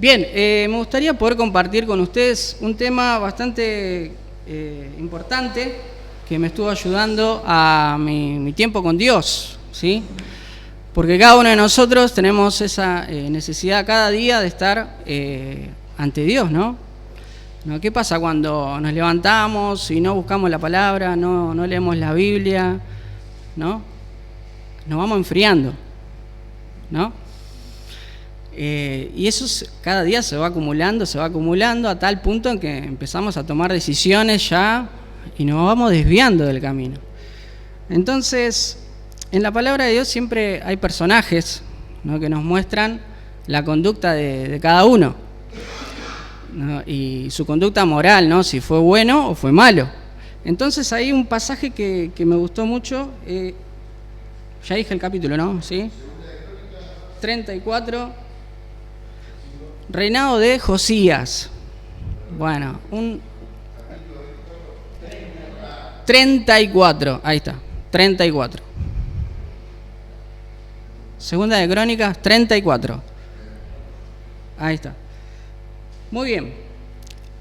Bien, me gustaría poder compartir con ustedes un tema bastante importante que me estuvo ayudando a mi tiempo con Dios, ¿sí? Porque cada uno de nosotros tenemos esa necesidad cada día de estar ante Dios, ¿no? ¿Qué pasa cuando nos levantamos y no buscamos la palabra, no leemos la Biblia, ¿no? Nos vamos enfriando, ¿no? Y eso cada día se va acumulando a tal punto en que empezamos a tomar decisiones ya y nos vamos desviando del camino. Entonces, en la palabra de Dios siempre hay personajes, ¿no?, que nos muestran la conducta de cada uno, ¿no?, y su conducta moral, ¿no?, si fue bueno o fue malo. Entonces hay un pasaje que me gustó mucho, ya dije el capítulo, ¿no? ¿Sí? 34, reinado de Josías. Bueno, 34, ahí está, 34. Segunda de Crónicas, 34. Ahí está. Muy bien.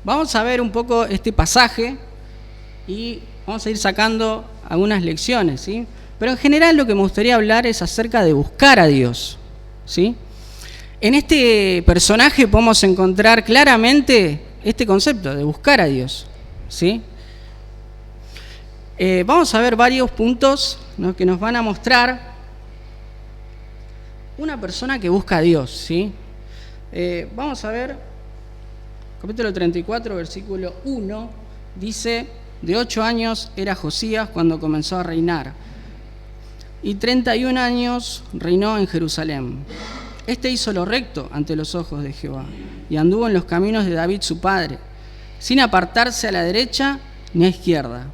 Vamos a ver un poco este pasaje y vamos a ir sacando algunas lecciones, ¿sí? Pero en general lo que me gustaría hablar es acerca de buscar a Dios, ¿sí? En este personaje podemos encontrar claramente este concepto de buscar a Dios, ¿sí? Vamos a ver varios puntos, ¿no?, que nos van a mostrar una persona que busca a Dios, ¿sí? Vamos a ver, capítulo 34, versículo 1, dice: de 8 años era Josías cuando comenzó a reinar, y 31 años reinó en Jerusalén. Este hizo lo recto ante los ojos de Jehová, y anduvo en los caminos de David su padre, sin apartarse a la derecha ni a izquierda.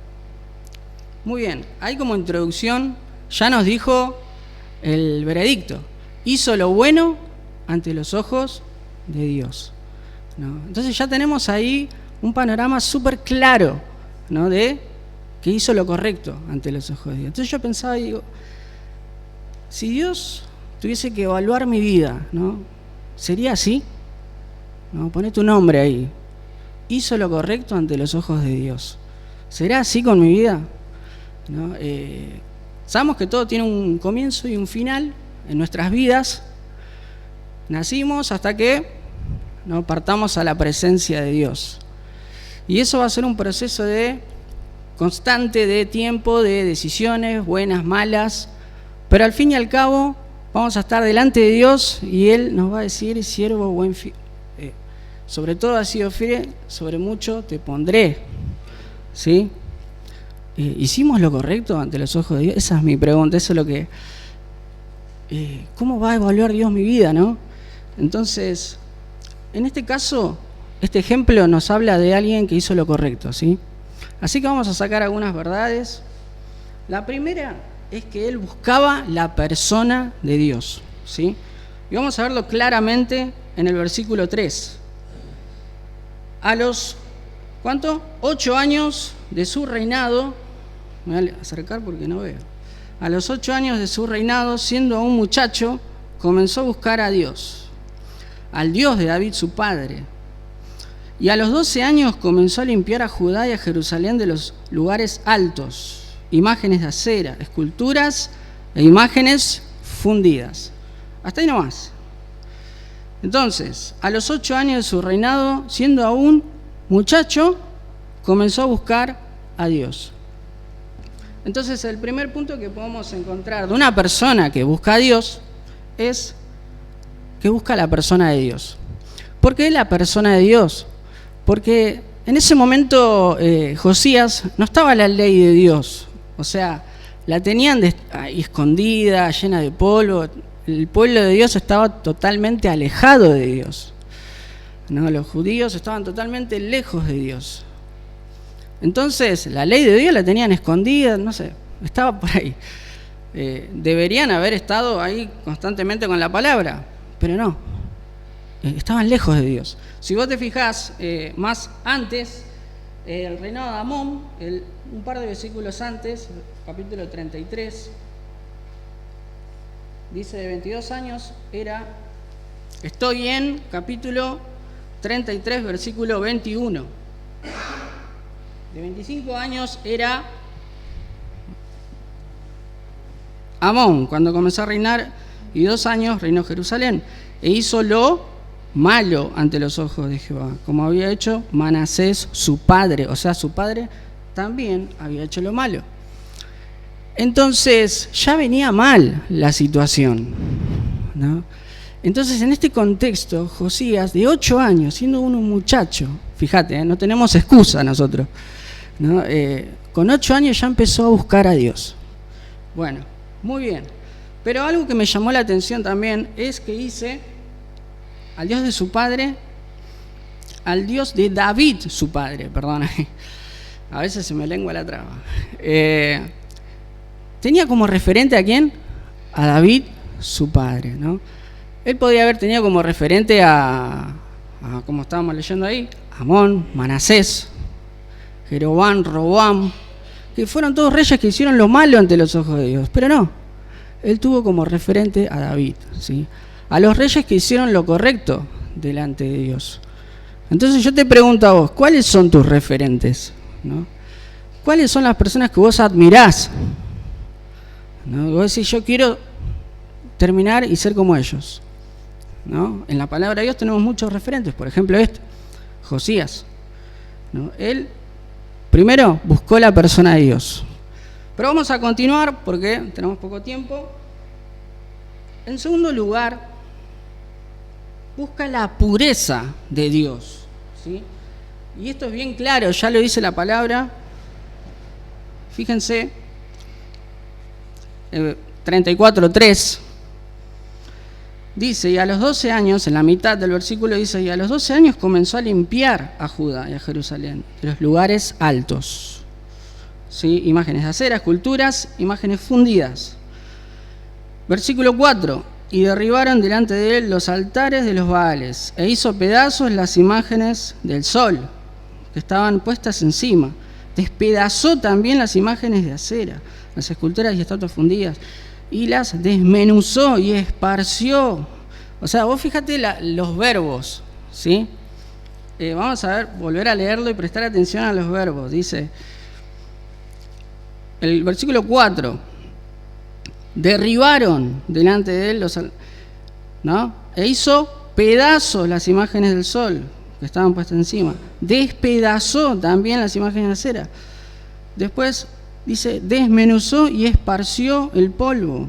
Muy bien, ahí como introducción ya nos dijo el veredicto: hizo lo bueno ante los ojos de Dios, ¿no? Entonces ya tenemos ahí un panorama súper claro, ¿no?, de que hizo lo correcto ante los ojos de Dios. Entonces yo pensaba y digo, si Dios tuviese que evaluar mi vida, ¿no?, ¿sería así? ¿No? Poné tu nombre ahí. Hizo lo correcto ante los ojos de Dios. ¿Será así con mi vida? ¿No? Sabemos que todo tiene un comienzo y un final en nuestras vidas. Nacimos hasta que no partamos a la presencia de Dios. Y eso va a ser un proceso constante de tiempo, de decisiones, buenas, malas. Pero al fin y al cabo vamos a estar delante de Dios y Él nos va a decir: siervo buen sobre todo has sido fiel, sobre mucho te pondré, ¿sí? ¿Hicimos lo correcto ante los ojos de Dios? Esa es mi pregunta, eso es lo que... ¿cómo va a evaluar Dios mi vida, no? Entonces, en este caso, este ejemplo nos habla de alguien que hizo lo correcto, ¿sí? Así que vamos a sacar algunas verdades. La primera es que él buscaba la persona de Dios, ¿sí? Y vamos a verlo claramente en el versículo 3. A los, ¿cuánto? 8 años de su reinado, me voy a acercar porque no veo. A los 8 años de su reinado, siendo aún muchacho, comenzó a buscar a Dios, al Dios de David su padre. Y a los 12 años comenzó a limpiar a Judá y a Jerusalén de los lugares altos, imágenes de acera, esculturas e imágenes fundidas. Hasta ahí nomás. Entonces, a los 8 años de su reinado, siendo aún muchacho, comenzó a buscar a Dios. Entonces, el primer punto que podemos encontrar de una persona que busca a Dios es que busca la persona de Dios. ¿Por qué la persona de Dios? Porque en ese momento Josías no estaba la ley de Dios, o sea, la tenían ahí escondida, llena de polvo. El pueblo de Dios estaba totalmente alejado de Dios, ¿no? Los judíos estaban totalmente lejos de Dios. Entonces, la ley de Dios la tenían escondida, no sé, estaba por ahí. Deberían haber estado ahí constantemente con la palabra, pero no, estaban lejos de Dios. Si vos te fijás más antes, el reinado de Amón, un par de versículos antes, capítulo 33, dice: de 22 años era Estoy en capítulo 33, versículo 21. De 25 años era Amón cuando comenzó a reinar, y 2 años reinó Jerusalén, e hizo lo malo ante los ojos de Jehová, como había hecho Manasés su padre. O sea, su padre también había hecho lo malo. Entonces ya venía mal la situación, ¿no? Entonces, en este contexto, Josías, de 8 años, siendo un muchacho, fíjate, no tenemos excusa nosotros, ¿no? Con 8 años ya empezó a buscar a Dios. Bueno, muy bien. Pero algo que me llamó la atención también es que dice al Dios de su padre, al Dios de David, su padre, perdón. A veces se me lengua la traba. Tenía como referente ¿a quién? A David, su padre, ¿no? Él podía haber tenido como referente a como estábamos leyendo ahí, Amón, Manasés, Jeroboam, Roboam, que fueron todos reyes que hicieron lo malo ante los ojos de Dios. Pero no, él tuvo como referente a David, ¿sí? A los reyes que hicieron lo correcto delante de Dios. Entonces yo te pregunto a vos, ¿cuáles son tus referentes? ¿No? ¿Cuáles son las personas que vos admirás? ¿No? Vos decís, yo quiero terminar y ser como ellos, ¿no? En la palabra de Dios tenemos muchos referentes. Por ejemplo, Josías, ¿no? Él primero buscó la persona de Dios. Pero vamos a continuar porque tenemos poco tiempo. En segundo lugar, busca la pureza de Dios, ¿sí? Y esto es bien claro, ya lo dice la palabra. Fíjense, 34:3 dice, y a los 12 años, en la mitad del versículo dice, y a los 12 años comenzó a limpiar a Judá y a Jerusalén, de los lugares altos, ¿sí? Imágenes de acera, esculturas, imágenes fundidas. Versículo 4, y derribaron delante de él los altares de los Baales, e hizo pedazos las imágenes del sol, que estaban puestas encima. Despedazó también las imágenes de acera, las esculturas y estatuas fundidas, y las desmenuzó y esparció. O sea, vos fíjate los verbos, ¿sí? Vamos a ver, volver a leerlo y prestar atención a los verbos. Dice, el versículo 4, derribaron delante de él ¿no? E hizo pedazos las imágenes del sol que estaban puestas encima. Despedazó también las imágenes de acera. Después dice, desmenuzó y esparció el polvo.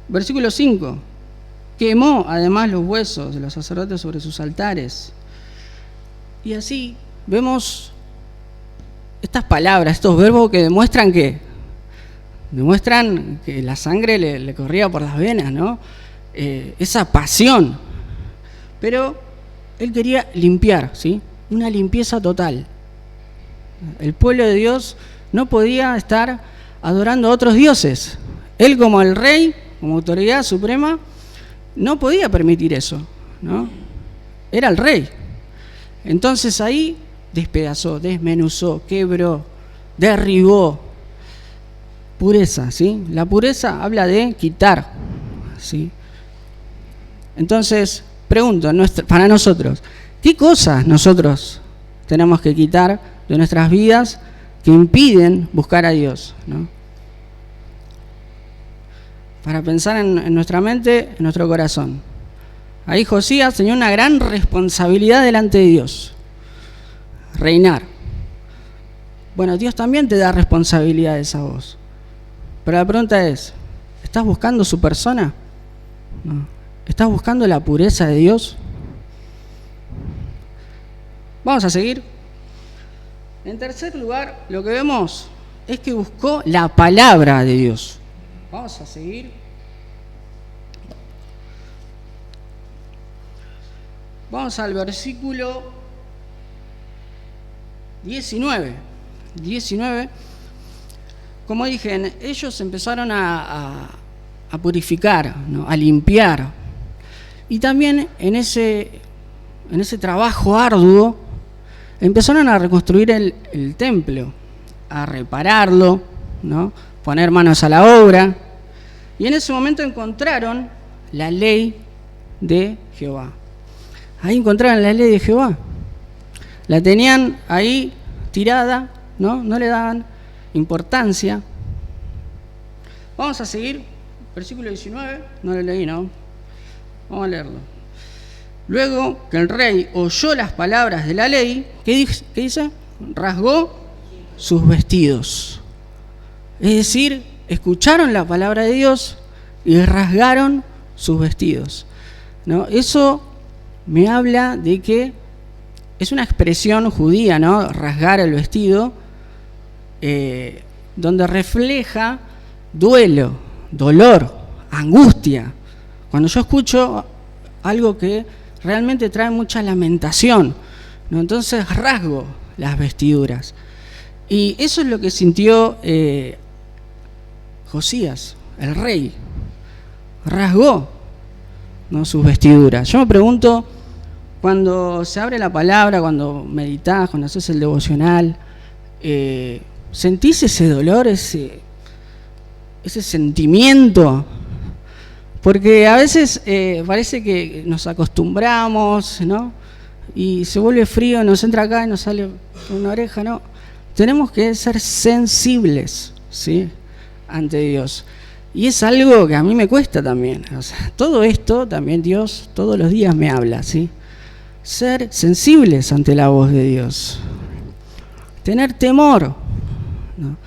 Versículo 5, quemó además los huesos de los sacerdotes sobre sus altares. Y así vemos estas palabras, estos verbos que demuestran que la sangre le corría por las venas, ¿no? Esa pasión. Pero él quería limpiar, ¿sí? Una limpieza total. El pueblo de Dios no podía estar adorando a otros dioses. Él, como el rey, como autoridad suprema, no podía permitir eso, ¿no? Era el rey. Entonces ahí despedazó, desmenuzó, quebró, derribó. Pureza, ¿sí? La pureza habla de quitar, ¿sí? Entonces, pregunto, para nosotros, ¿qué cosas nosotros tenemos que quitar de nuestras vidas que impiden buscar a Dios, ¿no? Para pensar en nuestra mente, en nuestro corazón. Ahí Josías tenía una gran responsabilidad delante de Dios. Reinar. Bueno, Dios también te da responsabilidades a vos. Pero la pregunta es, ¿estás buscando su persona? No. ¿Estás buscando la pureza de Dios? Vamos a seguir. En tercer lugar, lo que vemos es que buscó la palabra de Dios. Vamos a seguir. Vamos al versículo 19. Como dije, ellos empezaron a purificar, ¿no? A limpiar. Y también en ese trabajo arduo empezaron a reconstruir el templo, a repararlo, ¿no? Poner manos a la obra. Y en ese momento encontraron la ley de Jehová. Ahí encontraban la ley de Jehová. La tenían ahí tirada, ¿no? No le daban importancia. Vamos a seguir, versículo 19, no lo leí, ¿no? Vamos a leerlo. Luego que el rey oyó las palabras de la ley, ¿qué dice? Rasgó sus vestidos. Es decir, escucharon la palabra de Dios y rasgaron sus vestidos, ¿no? Eso me habla de que es una expresión judía, ¿no? Rasgar el vestido, donde refleja duelo, dolor, angustia. Cuando yo escucho algo que realmente trae mucha lamentación, ¿no? Entonces rasgo las vestiduras. Y eso es lo que sintió Josías, el rey. Rasgó, ¿no?, sus vestiduras. Yo me pregunto, cuando se abre la palabra, cuando meditás, cuando haces el devocional, ¿sentís ese dolor, ese sentimiento? Porque a veces parece que nos acostumbramos, ¿no? Y se vuelve frío, nos entra acá y nos sale una oreja, ¿no? Tenemos que ser sensibles, ¿sí?, ante Dios. Y es algo que a mí me cuesta también. O sea, todo esto también Dios todos los días me habla, ¿sí? Ser sensibles ante la voz de Dios. Tener temor, ¿no?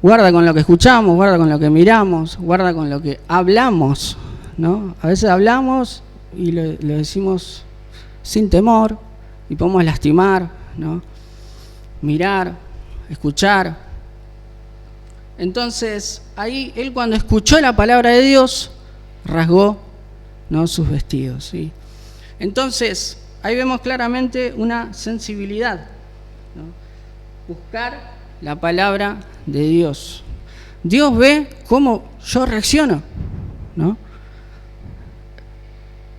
Guarda con lo que escuchamos, guarda con lo que miramos, guarda con lo que hablamos, ¿no? A veces hablamos y lo decimos sin temor y podemos lastimar, ¿no? Mirar, escuchar. Entonces, ahí él, cuando escuchó la palabra de Dios, rasgó, ¿no?, sus vestidos, ¿sí? Entonces, ahí vemos claramente una sensibilidad, ¿no? Buscar la palabra de Dios. Dios ve cómo yo reacciono, ¿no?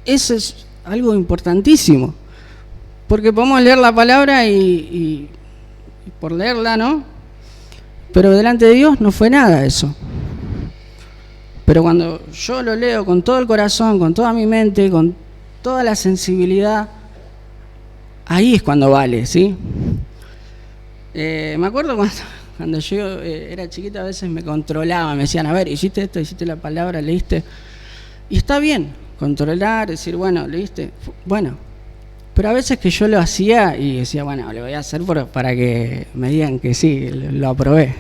Eso es algo importantísimo, porque podemos leer la palabra y por leerla, ¿no? Pero delante de Dios no fue nada eso. Pero cuando yo lo leo con todo el corazón, con toda mi mente, con toda la sensibilidad, ahí es cuando vale, ¿sí? Me acuerdo cuando yo era chiquita, a veces me controlaban, me decían, a ver, hiciste esto, hiciste la palabra, leíste. Y está bien controlar, decir, bueno, leíste, bueno. Pero a veces que yo lo hacía y decía, bueno, lo voy a hacer para que me digan que sí, lo aprobé,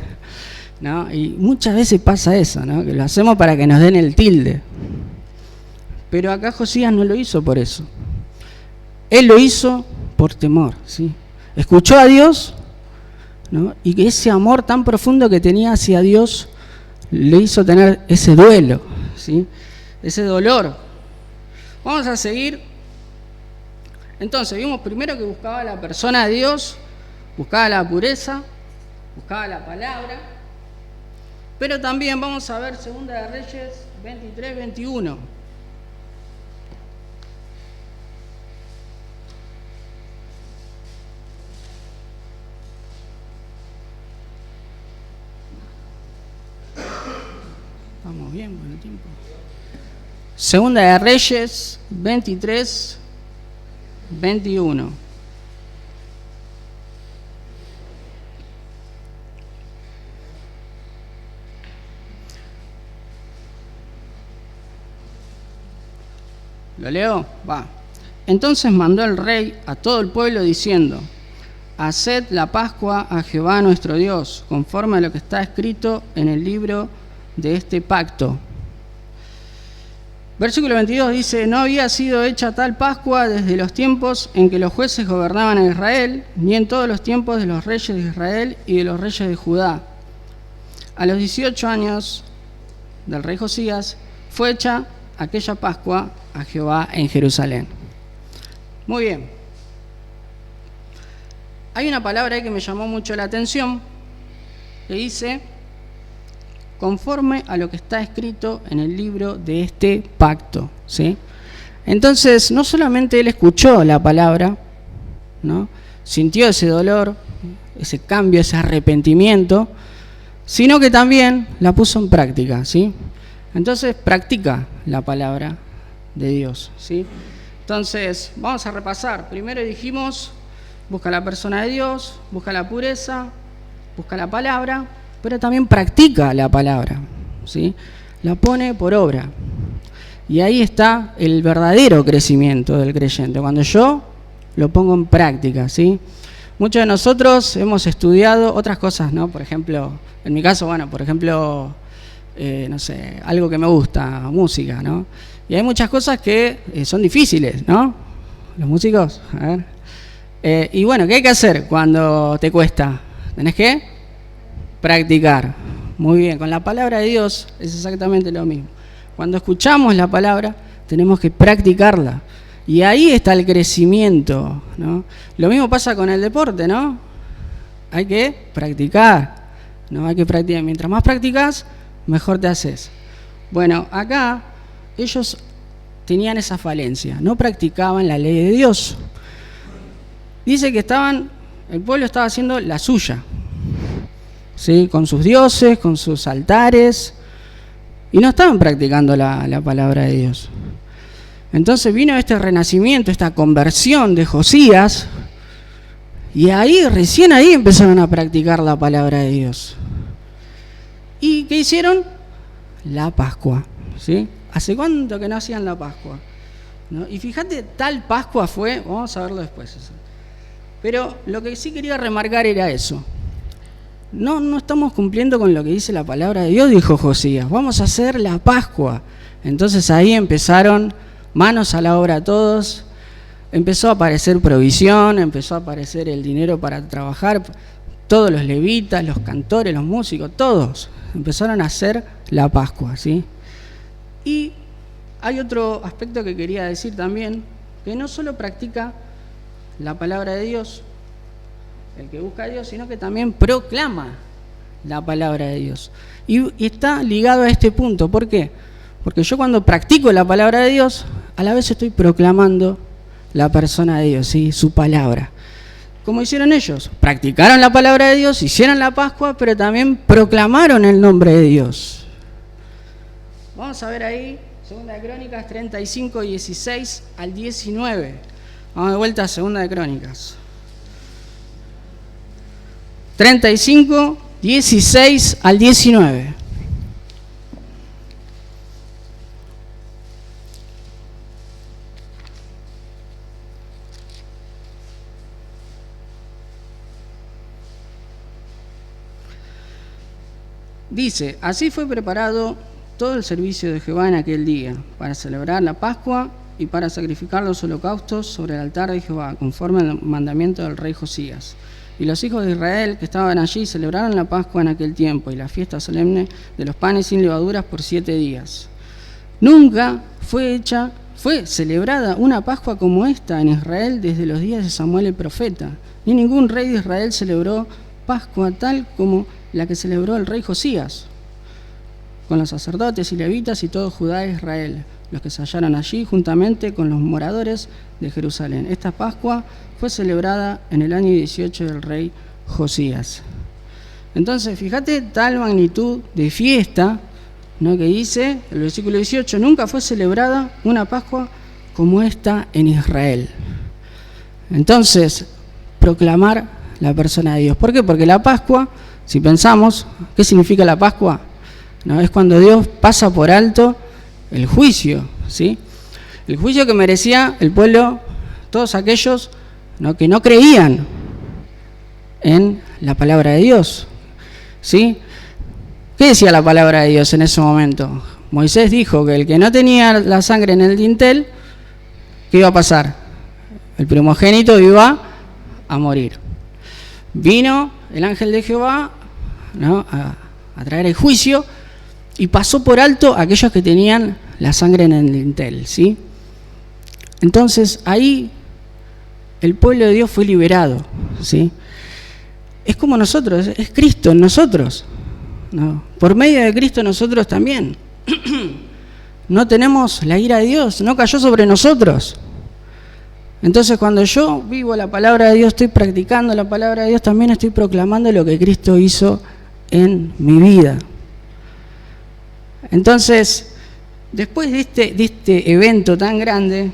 ¿no? Y muchas veces pasa eso, ¿no? Que lo hacemos para que nos den el tilde. Pero acá Josías no lo hizo por eso. Él lo hizo por temor, ¿sí? Escuchó a Dios, ¿no? Y que ese amor tan profundo que tenía hacia Dios le hizo tener ese duelo, ¿sí? Ese dolor. Vamos a seguir. Entonces, vimos primero que buscaba la persona de Dios, buscaba la pureza, buscaba la palabra, pero también vamos a ver 2 de Reyes 23, 21. Vamos bien con el tiempo. 2 de Reyes 23, 21. ¿Lo leo? Va. Entonces mandó el rey a todo el pueblo diciendo: haced la Pascua a Jehová nuestro Dios, conforme a lo que está escrito en el libro de este pacto. Versículo 22 dice: no había sido hecha tal Pascua desde los tiempos en que los jueces gobernaban a Israel, ni en todos los tiempos de los reyes de Israel y de los reyes de Judá. A los 18 años del rey Josías fue hecha aquella Pascua a Jehová en Jerusalén. Muy bien. Hay una palabra ahí que me llamó mucho la atención, que dice: conforme a lo que está escrito en el libro de este pacto, ¿sí? Entonces, no solamente él escuchó la palabra, ¿no?, sintió ese dolor, ese cambio, ese arrepentimiento, sino que también la puso en práctica, ¿sí? Entonces, practica la palabra, de Dios, ¿sí? Entonces, vamos a repasar. Primero dijimos, busca la persona de Dios, busca la pureza, busca la palabra, pero también practica la palabra, ¿sí? La pone por obra. Y ahí está el verdadero crecimiento del creyente, cuando yo lo pongo en práctica, ¿sí? Muchos de nosotros hemos estudiado otras cosas, ¿no? Por ejemplo, en mi caso, no sé, algo que me gusta, música, ¿no? Y hay muchas cosas que son difíciles, ¿no? Los músicos, a ver. Y bueno, ¿qué hay que hacer cuando te cuesta? Tenés que practicar. Muy bien, con la palabra de Dios es exactamente lo mismo. Cuando escuchamos la palabra, tenemos que practicarla. Y ahí está el crecimiento, ¿no? Lo mismo pasa con el deporte, ¿no? Hay que practicar, ¿no? Hay que practicar. Mientras más practicas, mejor te haces. Bueno, acá ellos tenían esa falencia, no practicaban la ley de Dios. Dice que el pueblo estaba haciendo la suya, ¿sí? Con sus dioses, con sus altares, y no estaban practicando la palabra de Dios. Entonces vino este renacimiento, esta conversión de Josías, y recién ahí empezaron a practicar la palabra de Dios. ¿Y qué hicieron? La Pascua, ¿sí? ¿Hace cuánto que no hacían la Pascua? ¿No? Y fíjate, tal Pascua fue, vamos a verlo después eso. Pero lo que sí quería remarcar era eso. No estamos cumpliendo con lo que dice la palabra de Dios, dijo Josías. Vamos a hacer la Pascua. Entonces ahí empezaron manos a la obra todos. Empezó a aparecer provisión, empezó a aparecer el dinero para trabajar. Todos los levitas, los cantores, los músicos, todos empezaron a hacer la Pascua, ¿sí? Y hay otro aspecto que quería decir también, que no solo practica la palabra de Dios, el que busca a Dios, sino que también proclama la palabra de Dios. Y está ligado a este punto. ¿Por qué? Porque yo cuando practico la palabra de Dios, a la vez estoy proclamando la persona de Dios, ¿sí? Su palabra. Como hicieron ellos, practicaron la palabra de Dios, hicieron la Pascua, pero también proclamaron el nombre de Dios. Vamos a ver ahí, 2 Crónicas 35, 16 al 19. Vamos de vuelta a 2 Crónicas. 35, 16 al 19. Dice, así fue preparado todo el servicio de Jehová en aquel día, para celebrar la Pascua y para sacrificar los holocaustos sobre el altar de Jehová, conforme al mandamiento del rey Josías. Y los hijos de Israel que estaban allí celebraron la Pascua en aquel tiempo y la fiesta solemne de los panes sin levaduras por 7 días. Nunca fue celebrada una Pascua como esta en Israel desde los días de Samuel el profeta, ni ningún rey de Israel celebró Pascua tal como la que celebró el rey Josías, con los sacerdotes y levitas y todo Judá e Israel, los que se hallaron allí juntamente con los moradores de Jerusalén. Esta Pascua fue celebrada en el año 18 del rey Josías. Entonces, fíjate tal magnitud de fiesta, ¿no? Que dice el versículo 18, nunca fue celebrada una Pascua como esta en Israel. Entonces, proclamar la persona de Dios. ¿Por qué? Porque la Pascua, si pensamos, ¿qué significa la Pascua? No, es cuando Dios pasa por alto el juicio, ¿sí? El juicio que merecía el pueblo, todos aquellos, ¿no? Que no creían en la palabra de Dios, ¿sí? ¿Qué decía la palabra de Dios en ese momento? Moisés dijo que el que no tenía la sangre en el dintel, ¿qué iba a pasar? El primogénito iba a morir. Vino el ángel de Jehová, ¿no? a traer el juicio y pasó por alto a aquellos que tenían la sangre en el dintel, ¿sí? Entonces ahí el pueblo de Dios fue liberado, ¿sí? Es como nosotros, es Cristo en nosotros, ¿no? Por medio de Cristo nosotros también. No tenemos la ira de Dios, no cayó sobre nosotros. Entonces cuando yo vivo la palabra de Dios, estoy practicando la palabra de Dios, también estoy proclamando lo que Cristo hizo en mi vida. Entonces, después de este evento tan grande,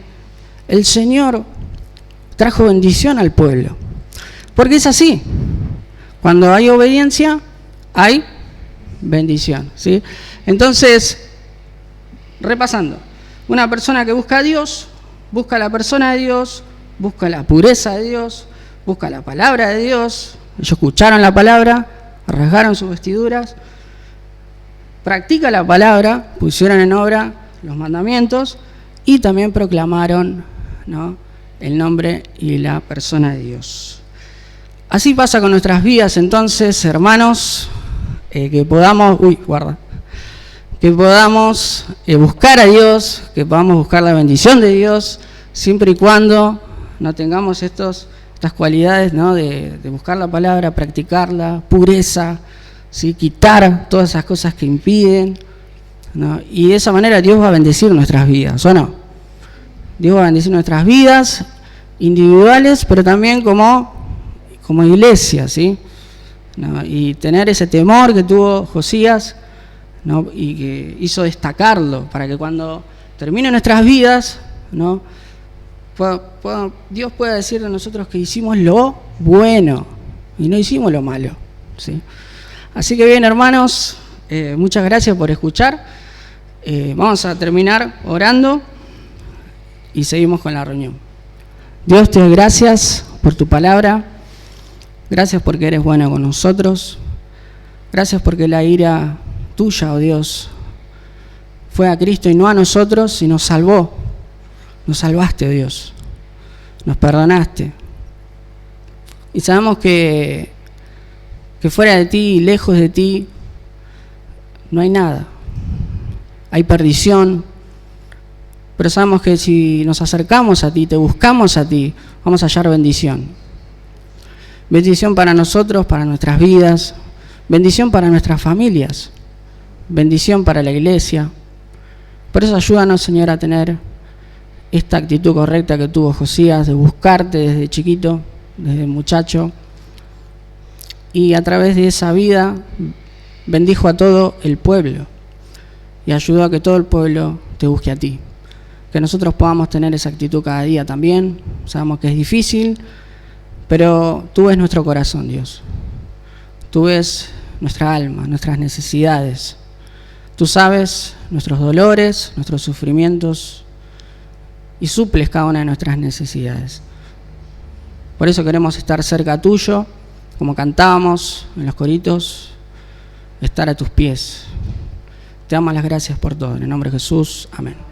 el Señor trajo bendición al pueblo. Porque es así. Cuando hay obediencia, hay bendición, ¿sí? Entonces, repasando, una persona que busca a Dios, busca la persona de Dios, busca la pureza de Dios, busca la palabra de Dios. Ellos escucharon la palabra, rasgaron sus vestiduras, practica la palabra, pusieron en obra los mandamientos y también proclamaron, ¿no?, el nombre y la persona de Dios. Así pasa con nuestras vidas, entonces, hermanos, que podamos, buscar a Dios, que podamos buscar la bendición de Dios, siempre y cuando no tengamos estas cualidades, ¿no?, de buscar la palabra, practicarla, pureza, ¿sí?, quitar todas esas cosas que impiden, ¿no? Y de esa manera Dios va a bendecir nuestras vidas, ¿o no? Dios va a bendecir nuestras vidas individuales, pero también como iglesia, ¿sí? ¿No? Y tener ese temor que tuvo Josías, ¿no?, y que hizo destacarlo para que cuando termine nuestras vidas, ¿no?, Dios pueda decir de nosotros que hicimos lo bueno y no hicimos lo malo, ¿sí? Así que bien, hermanos, muchas gracias por escuchar. Vamos a terminar orando y seguimos con la reunión. Dios, te doy gracias por tu palabra. Gracias porque eres bueno con nosotros. Gracias porque la ira tuya, oh Dios, fue a Cristo y no a nosotros, y nos salvó. Nos salvaste, oh Dios. Nos perdonaste. Y sabemos que fuera de ti, lejos de ti, no hay nada. Hay perdición. Pero sabemos que si nos acercamos a ti, te buscamos a ti, vamos a hallar bendición. Bendición para nosotros, para nuestras vidas. Bendición para nuestras familias. Bendición para la iglesia. Por eso ayúdanos, Señor, a tener esta actitud correcta que tuvo Josías, de buscarte desde chiquito, desde muchacho. Y a través de esa vida bendijo a todo el pueblo. Y ayudó a que todo el pueblo te busque a ti. Que nosotros podamos tener esa actitud cada día también. Sabemos que es difícil, pero tú ves nuestro corazón, Dios. Tú ves nuestra alma, nuestras necesidades. Tú sabes nuestros dolores, nuestros sufrimientos y suples cada una de nuestras necesidades. Por eso queremos estar cerca tuyo, como cantábamos en los coritos, estar a tus pies. Te damos las gracias por todo. En el nombre de Jesús, amén.